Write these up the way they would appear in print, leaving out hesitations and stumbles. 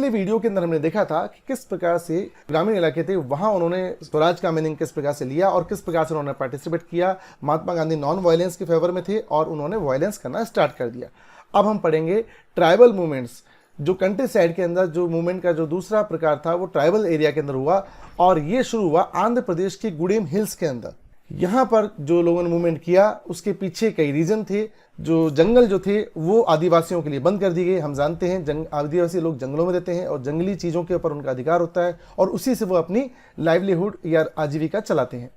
पिछले वीडियो के अंदर हमने देखा था कि किस प्रकार से ग्रामीण इलाके थे वहां उन्होंने स्वराज का मीनिंग किस प्रकार से लिया और किस प्रकार से उन्होंने पार्टिसिपेट किया। महात्मा गांधी नॉन वायलेंस के फेवर में थे और उन्होंने वायलेंस करना स्टार्ट कर दिया। अब हम पढ़ेंगे ट्राइबल मूवमेंट्स। जो कंट्री साइड के अंदर जो मूवमेंट का जो दूसरा प्रकार था वो ट्राइबल एरिया के अंदर हुआ और ये शुरू हुआ आंध्र प्रदेश के गुडेम हिल्स के अंदर। यहाँ पर जो लोगों ने मूवमेंट किया उसके पीछे कई रीजन थे। जो जंगल जो थे वो आदिवासियों के लिए बंद कर दिए गए। हम जानते हैं आदिवासी लोग जंगलों में रहते हैं और जंगली चीज़ों के ऊपर उनका अधिकार होता है और उसी से वो अपनी लाइवलीहुड या आजीविका चलाते हैं।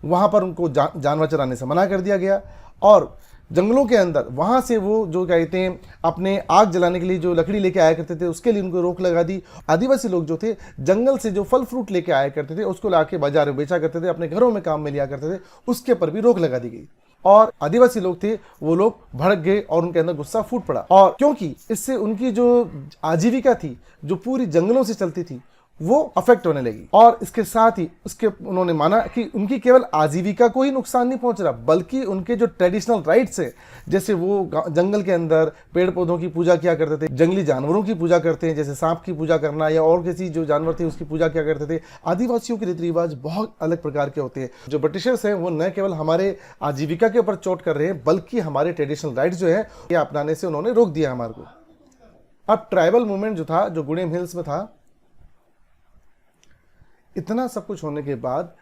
वहाँ पर उनको जानवर चराने से मना कर दिया गया और जंगलों के अंदर वहाँ से वो जो कहते हैं अपने आग जलाने के लिए जो लकड़ी लेके आया करते थे उसके लिए उनको रोक लगा दी। आदिवासी लोग जो थे जंगल से जो फल फ्रूट लेके आया करते थे उसको लाके बाजार में बेचा करते थे, अपने घरों में काम में लिया करते थे, उसके पर भी रोक लगा दी गई। और आदिवासी लोग थे वो लोग भड़क गए और उनके अंदर गुस्सा फूट पड़ा और क्योंकि इससे उनकी जो आजीविका थी जो पूरी जंगलों से चलती थी वो अफेक्ट होने लगी। और इसके साथ ही उसके उन्होंने माना कि उनकी केवल आजीविका को ही नुकसान नहीं पहुंच रहा बल्कि उनके जो ट्रेडिशनल राइट्स है, जैसे वो जंगल के अंदर पेड़ पौधों की पूजा किया करते थे, जंगली जानवरों की पूजा करते हैं, जैसे सांप की पूजा करना या और किसी जो जानवर थे उसकी पूजा किया करते थे। आदिवासियों के रीति रिवाज बहुत अलग प्रकार के होते हैं। जो ब्रिटिशर्स हैं वो न केवल हमारे आजीविका के ऊपर चोट कर रहे हैं बल्कि हमारे ट्रेडिशनल राइट्स जो है ये अपनाने से उन्होंने रोक दिया हमारे को। अब ट्राइबल मूवमेंट जो था जो गुडेम हिल्स में था, इतना सब कुछ होने के बाद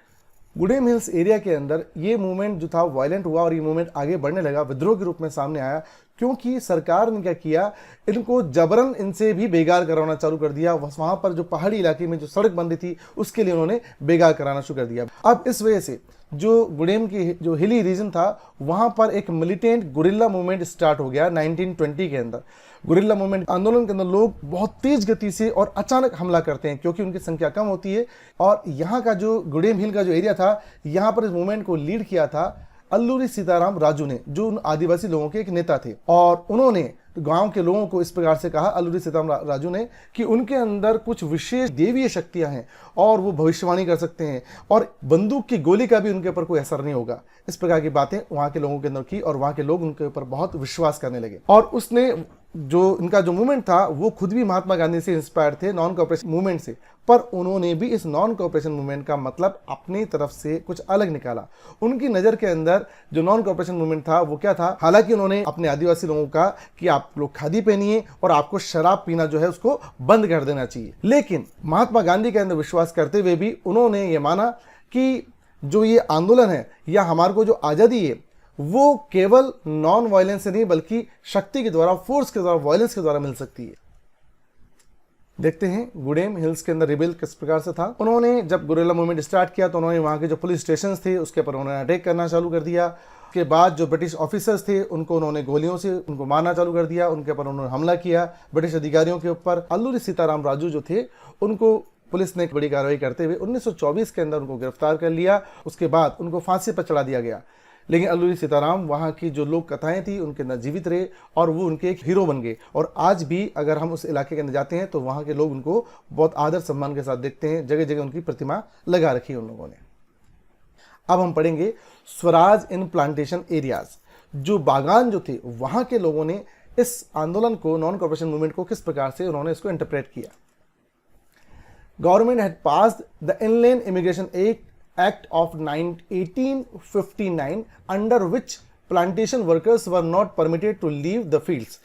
गुडेम हिल्स एरिया के अंदर ये मूवमेंट जो था वायलेंट हुआ और ये मूवमेंट आगे बढ़ने लगा, विद्रोह के रूप में सामने आया क्योंकि सरकार ने क्या किया, इनको जबरन इनसे भी बेगार कराना चालू कर दिया। वहाँ पर जो पहाड़ी इलाके में जो सड़क बन रही थी उसके लिए उन्होंने बेगार कराना शुरू कर दिया। अब इस वजह से जो गुडेम की जो हिली रीजन था वहाँ पर एक मिलिटेंट गुरिल्ला मूवमेंट स्टार्ट हो गया 1920 के अंदर। गुरिल्ला मूवमेंट आंदोलन के अंदर लोग बहुत तेज गति से और अचानक हमला करते हैं क्योंकि उनकी संख्या कम होती है। और यहाँ का जो गुडेम हिल का जो एरिया था यहाँ पर इस मूवमेंट को लीड किया था अल्लूरी सीताराम राजू ने, जो उन आदिवासी लोगों के एक नेता थे। और उन्होंने गांव के लोगों को इस प्रकार से कहा अल्लूरी सीताराम राजू ने कि उनके अंदर कुछ विशेष देवीय शक्तियां हैं और वो भविष्यवाणी कर सकते हैं और बंदूक की गोली का भी उनके ऊपर कोई असर नहीं होगा। इस प्रकार की बातें वहां के लोगों के अंदर की और वहां के लोग उनके ऊपर बहुत विश्वास करने लगे। और उसने जो इनका जो मूवमेंट था वो खुद भी महात्मा गांधी से इंस्पायर थे, नॉन कोऑपरेशन मूवमेंट से, पर उन्होंने भी इस नॉन कोऑपरेशन मूवमेंट का मतलब अपनी तरफ से कुछ अलग निकाला। उनकी नज़र के अंदर जो नॉन कोऑपरेशन मूवमेंट था वो क्या था, हालांकि उन्होंने अपने आदिवासी लोगों का कि आप लोग खादी पहनिए और आपको शराब पीना जो है उसको बंद कर देना चाहिए, लेकिन महात्मा गांधी के अंदर विश्वास करते हुए भी उन्होंने ये माना कि जो ये आंदोलन है या हमारे को जो आज़ादी है वो केवल नॉन वायलेंस से नहीं बल्कि शक्ति के द्वारा, फोर्स के द्वारा, वायलेंस के द्वारा मिल सकती है। देखते हैं गुडेम हिल्स के अंदर रिबेल किस प्रकार से था। उन्होंने जब गुरिल्ला मूवमेंट स्टार्ट किया तो उन्होंने वहां के जो पुलिस स्टेशन थे उसके ऊपर उन्होंने अटैक करना चालू कर दिया। उसके बाद जो ब्रिटिश ऑफिसर्स थे उनको उन्होंने गोलियों से उनको मारना चालू कर दिया, उनके ऊपर उन्होंने हमला किया ब्रिटिश अधिकारियों के ऊपर। अल्लूरी सीताराम राजू जो थे उनको पुलिस ने एक बड़ी कार्रवाई करते हुए 1924 के अंदर उनको गिरफ्तार कर लिया। उसके बाद उनको फांसी पर चढ़ा दिया गया। लेकिन अल्लूरी सीताराम वहाँ की जो लोक कथाएं थी उनके अंदर जीवित रहे और वो उनके एक हीरो बन गए। और आज भी अगर हम उस इलाके के अंदर जाते हैं तो वहाँ के लोग उनको बहुत आदर सम्मान के साथ देखते हैं, जगह जगह उनकी प्रतिमा लगा रखी है उन लोगों ने। अब हम पढ़ेंगे स्वराज इन प्लांटेशन एरियाज। जो बागान जो थे वहाँ के लोगों ने इस आंदोलन को, नॉन कोऑपरेशन मूवमेंट को किस प्रकार से उन्होंने इसको इंटरप्रेट किया। Government had passed the inland immigration Act of 1859 under which plantation workers were not permitted to leave the fields।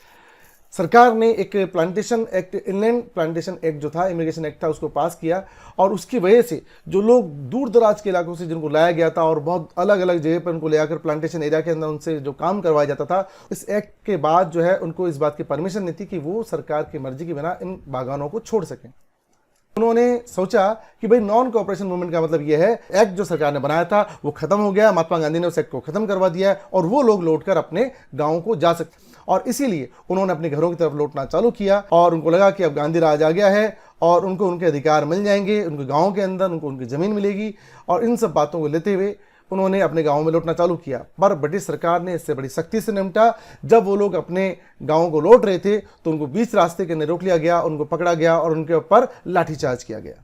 सरकार ने एक plantation act, inland plantation act जो था, इमिग्रेशन एक्ट था, उसको पास किया और उसकी वजह से जो लोग दूर दराज के इलाकों से जिनको लाया गया था और बहुत अलग अलग जगह पर उनको ले आकर प्लांटेशन एरिया के अंदर उनसे जो काम करवाया जाता था, इस एक्ट के बाद जो है उनको इस बात की परमिशन नहीं थी कि वो सरकार की मर्जी के बिना इन बागानों को छोड़ सकें। उन्होंने सोचा कि भाई नॉन कोऑपरेशन मूवमेंट का मतलब यह है, एक्ट जो सरकार ने बनाया था वो खत्म हो गया, महात्मा गांधी ने उस एक्ट को खत्म करवा दिया है और वो लोग लौटकर अपने गांवों को जा सकते, और इसीलिए उन्होंने अपने घरों की तरफ लौटना चालू किया और उनको लगा कि अब गांधी राज आ गया है और उनको उनके अधिकार मिल जाएंगे, उनके गाँव के अंदर उनको उनकी ज़मीन मिलेगी। और इन सब बातों को लेते हुए उन्होंने अपने गाँव में लौटना चालू किया, पर ब्रिटिश सरकार ने इससे बड़ी सख्ती से निपटा। जब वो लोग अपने गाँव को लौट रहे थे तो उनको बीच रास्ते के अंदर रोक लिया गया, उनको पकड़ा गया और उनके ऊपर लाठीचार्ज किया गया।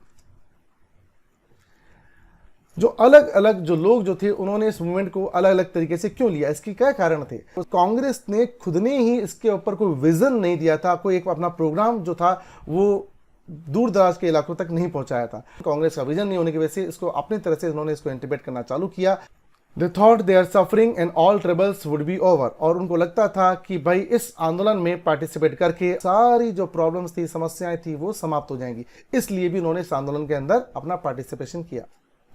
जो अलग अलग जो लोग जो थे उन्होंने इस मूवमेंट को अलग अलग तरीके से क्यों लिया, इसकी क्या कारण थे। तो कांग्रेस ने खुद ने ही इसके ऊपर कोई विजन नहीं दिया था, कोई एक अपना प्रोग्राम जो था वो दूर दराज के इलाकों तक नहीं पहुंचाया था। कांग्रेस का विजन नहीं होने की वजह से इसको अपनी तरह से उन्होंने इसको इंटीग्रेट करना चालू किया। They thought their suffering and all troubles would be over, और उनको लगता था कि भाई इस आंदोलन में पार्टिसिपेट करके सारी जो प्रॉब्लम्स थी, समस्याएं थी, वो समाप्त हो जाएंगी। इसलिए भी उन्होंने इस आंदोलन के अंदर अपना पार्टिसिपेशन किया।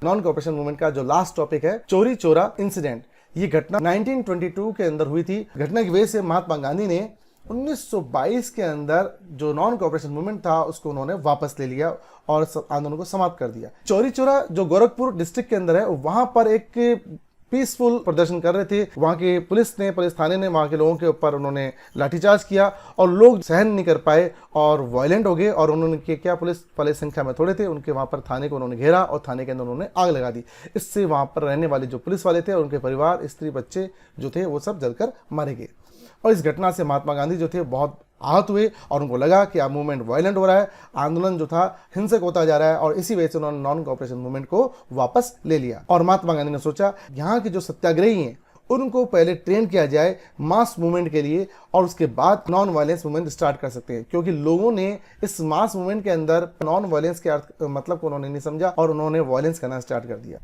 नॉन कोऑपरेशन मूवमेंट का जो लास्ट टॉपिक है, चोरी चोरा इंसिडेंट, ये घटना 1922 के अंदर हुई थी। घटना की वजह से महात्मा गांधी ने 1922 के अंदर जो नॉन कोऑपरेशन मूवमेंट था उसको उन्होंने वापस ले लिया और आंदोलन को समाप्त कर दिया। चौरी चौरा जो गोरखपुर डिस्ट्रिक्ट के अंदर है, वहां पर एक पीसफुल प्रदर्शन कर रहे थे। वहां के पुलिस थाने ने वहां के लोगों के ऊपर उन्होंने लाठीचार्ज किया और लोग सहन नहीं कर पाए और वायलेंट हो गए। और उन्होंने क्या, पुलिस वाले संख्या में थोड़े थे, उनके वहां पर थाने को उन्होंने घेरा और थाने के अंदर उन्होंने आग लगा दी। इससे वहां पर रहने वाले जो पुलिस वाले थे और उनके परिवार, स्त्री, बच्चे जो थे वो सब जलकर मारे गए। और इस घटना से महात्मा गांधी जो थे बहुत आहत हुए और उनको लगा कि अब मूवमेंट वायलेंट हो रहा है, आंदोलन जो था हिंसक होता जा रहा है, और इसी वजह से उन्होंने नॉन कोऑपरेशन मूवमेंट को वापस ले लिया। और महात्मा गांधी ने सोचा यहाँ के जो सत्याग्रही हैं उनको पहले ट्रेन किया जाए मास मूवमेंट के लिए, और उसके बाद नॉन वायलेंस मूवमेंट स्टार्ट कर सकते हैं। क्योंकि लोगों ने इस मास मूवमेंट के अंदर नॉन वायलेंस के अर्थ मतलब को उन्होंने नहीं समझा और उन्होंने वायलेंस करना स्टार्ट कर दिया।